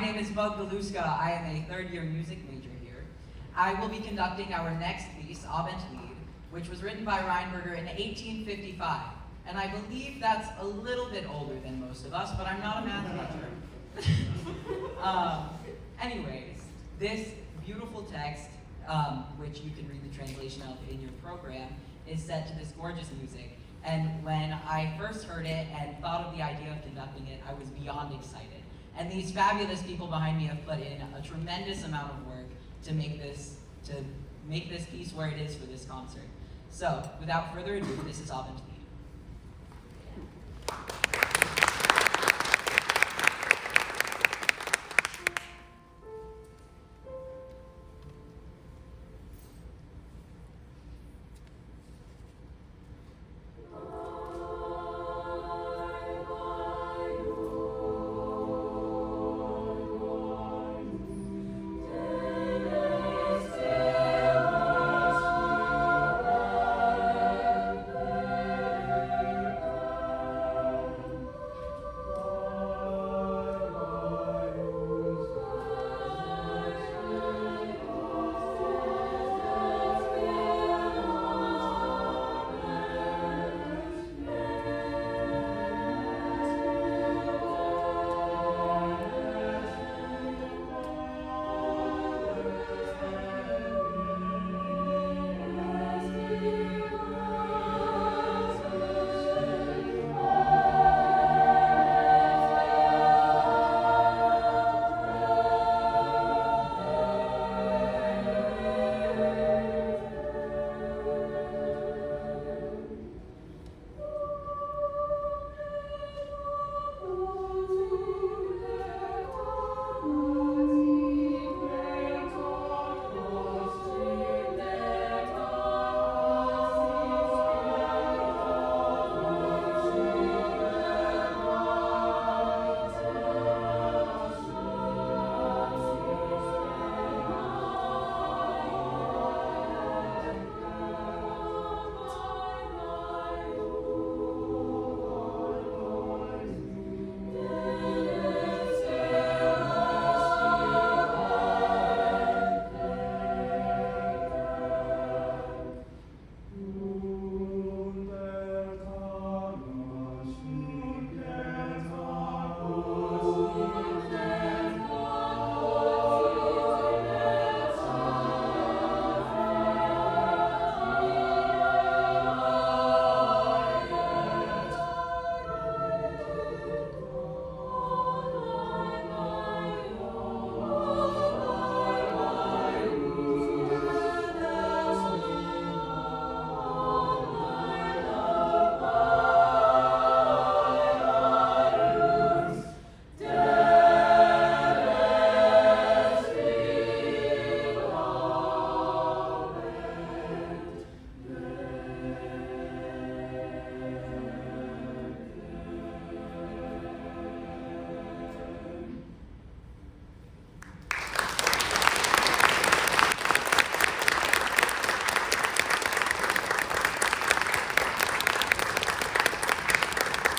name is Bug Galuska. I am a third-year music major here. I will be conducting our next piece, Abend Lied, which was written by Reinberger in 1855. And I believe that's a little bit older than most of us, but I'm not a math major. Anyways, this beautiful text, which you can read the translation of in your program, is set to this gorgeous music. And when I first heard it and thought of the idea of conducting it, I was beyond excited. And these fabulous people behind me have put in a tremendous amount of work to make this piece where it is for this concert. So, without further ado, this is Abend Lied.